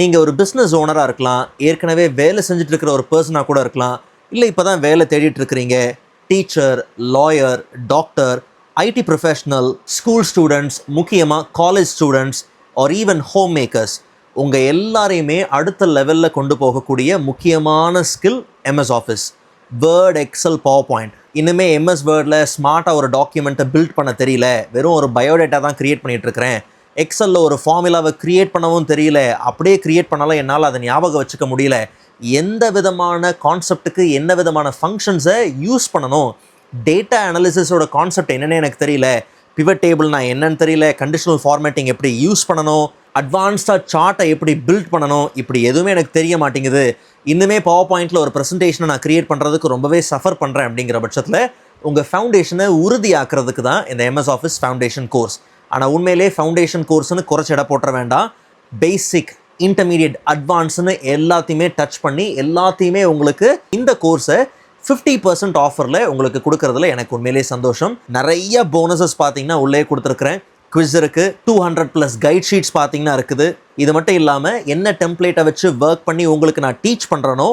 நீங்கள் ஒரு பிஸ்னஸ் ஓனராக இருக்கலாம், ஏற்கனவே வேலை செஞ்சுட்டு இருக்கிற ஒரு பர்சனாக கூட இருக்கலாம், இல்லை இப்போ தான் வேலை தேடிட்டு இருக்கிறீங்க. Teacher, lawyer, doctor, IT professional, school students, முக்கியமாக college students or even home makers, உங்கள் எல்லாரையுமே அடுத்த லெவலில் கொண்டு போகக்கூடிய முக்கியமான skill MS Office. Word, Excel, PowerPoint. இன்னுமே எம்எஸ் வேர்டில் ஸ்மார்ட்டாக ஒரு டாக்குமெண்ட்டை பில்ட் பண்ண தெரியல, வெறும் ஒரு பயோடேட்டா தான் க்ரியேட் பண்ணிகிட்ருக்கிறேன், எக்ஸலில் ஒரு ஃபார்முலாவை க்ரியேட் பண்ணவும் தெரியல, அப்படியே க்ரியேட் பண்ணாலும் என்னால் அதை ஞாபகம் வச்சுக்க முடியல, எந்த விதமான கான்செப்ட்டுக்கு என்ன விதமான ஃபங்க்ஷன்ஸை யூஸ் பண்ணணும், டேட்டா அனாலிசிஸோட கான்செப்ட் என்னென்னு எனக்கு தெரியல, பிவட் டேபிள்னா என்னன்னு தெரியல, கண்டிஷனல் ஃபார்மேட்டிங் எப்படி யூஸ் பண்ணணும், அட்வான்ஸ்டாக சார்ட்டை எப்படி பில்ட் பண்ணணும், இப்படி எதுவுமே எனக்கு தெரிய மாட்டேங்குது, இன்னுமே பவர் பாயிண்டில் ஒரு ப்ரெசன்டேஷனை நான் க்ரியேட் பண்ணுறதுக்கு ரொம்பவே சஃபர் பண்ணுறேன் அப்படிங்கிற பட்சத்தில் உங்கள் ஃபவுண்டேஷனை உறுதியாக்குறதுக்கு தான் இந்த எம்எஸ் ஆஃபீஸ் ஃபவுண்டேஷன் கோர்ஸ். ஆனால் உண்மையிலே ஃபவுண்டேஷன் கோர்ஸ்னு குறைச்சி இட போட்டுற வேண்டாம். பேசிக், இன்டர்மீடியட், அட்வான்ஸ்னு எல்லாத்தையுமே டச் பண்ணி எல்லாத்தையுமே உங்களுக்கு இந்த கோர்ஸை 50% ஆஃபரில் உங்களுக்கு கொடுக்கறதுல எனக்கு உண்மையிலே சந்தோஷம். நிறைய போனஸஸ் பார்த்தீங்கன்னா உள்ளே கொடுத்துருக்குறேன். குவிஸ் இருக்குது, 200+ கைட் ஷீட்ஸ் பார்த்தீங்கன்னா இருக்குது. இது மட்டும் இல்லாமல் என்ன டெம்ப்ளேட்டை வச்சு ஒர்க் பண்ணி உங்களுக்கு நான் டீச் பண்ணுறேனோ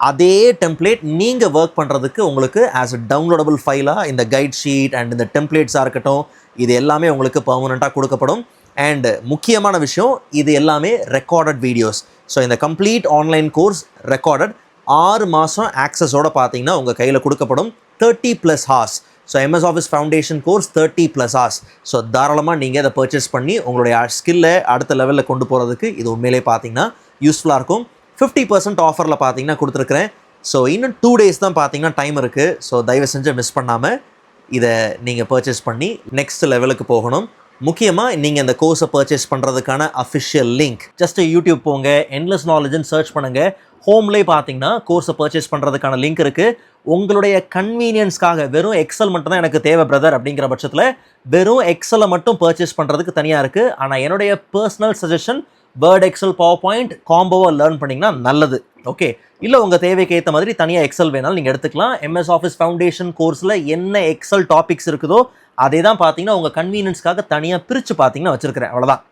அதே டெம்ப்ளேட் நீங்கள் ஒர்க் பண்ணுறதுக்கு உங்களுக்கு ஆஸ் அ டவுன்லோடபுள் ஃபைலாக இந்த கைட் ஷீட் அண்ட் இந்த டெம்ப்ளேட்ஸாக இருக்கட்டும், இது எல்லாமே உங்களுக்கு பர்மனெண்ட்டாக கொடுக்கப்படும். அண்ட் முக்கியமான விஷயம், இது எல்லாமே ரெக்கார்டட் வீடியோஸ். ஸோ இந்த கம்ப்ளீட் ஆன்லைன் கோர்ஸ் ரெக்கார்டட் 6 மாதம் ஆக்சஸோடு பார்த்தீங்கன்னா உங்கள் கையில் கொடுக்கப்படும். 30+ hours. So MS office foundation course 30+ hours. So தாராளமாக நீங்கள் இதை பர்ச்சேஸ் பண்ணி உங்களுடைய ஸ்கில்லை அடுத்த லெவலில் கொண்டு போகிறதுக்கு இது உண்மையிலே பார்த்தீங்கன்னா யூஸ்ஃபுல்லாக இருக்கும். 50% ஆஃபரில் பார்த்தீங்கன்னா கொடுத்துருக்குறேன். ஸோ இன்னும் 2 days தான் பார்த்தீங்கன்னா டைம் இருக்குது. ஸோ தயவு செஞ்சு மிஸ் பண்ணாமல் இதை நீங்கள் பர்ச்சேஸ் பண்ணி நெக்ஸ்ட் லெவலுக்கு போகணும். முக்கியமாக நீங்கள் இந்த கோர்ஸை பர்ச்சேஸ் பண்ணுறதுக்கான அஃபிஷியல் லிங்க் ஜஸ்ட் யூடியூப் போங்க, என்லெஸ் நாலேஜ்னு சர்ச் பண்ணுங்கள். ஹோம்லேயே பார்த்தீங்கன்னா கோர்ஸை பர்ச்சேஸ் பண்ணுறதுக்கான லிங்க் இருக்குது. உங்களுடைய கன்வீனியன்ஸ்க்காக வெறும் எக்ஸல் மட்டும் தான் எனக்கு தேவை பிரதர் அப்படிங்கிற பட்சத்தில் வெறும் எக்ஸலை மட்டும் பர்ச்சேஸ் பண்ணுறதுக்கு தனியாக இருக்குது. ஆனால் என்னுடைய personal suggestion, Word, Excel, PowerPoint காம்போவை லேர்ன் பண்ணிங்கன்னா நல்லது. ஓகே, இல்லை உங்கள் தேவைக்கு ஏற்ற மாதிரி தனியாக எக்ஸல் வேணாலும் நீங்கள் எடுத்துக்கலாம். எம்எஸ் ஆஃபீஸ் ஃபவுண்டேஷன் கோர்ஸில் என்ன எக்ஸல் டாபிக்ஸ் இருக்குதோ அதே தான் பார்த்தீங்கன்னா உங்கள் கன்வீனியன்ஸ்க்காக தனியாக பிரித்து பார்த்தீங்கன்னா வச்சுருக்கிறேன். அவ்வளோதான்.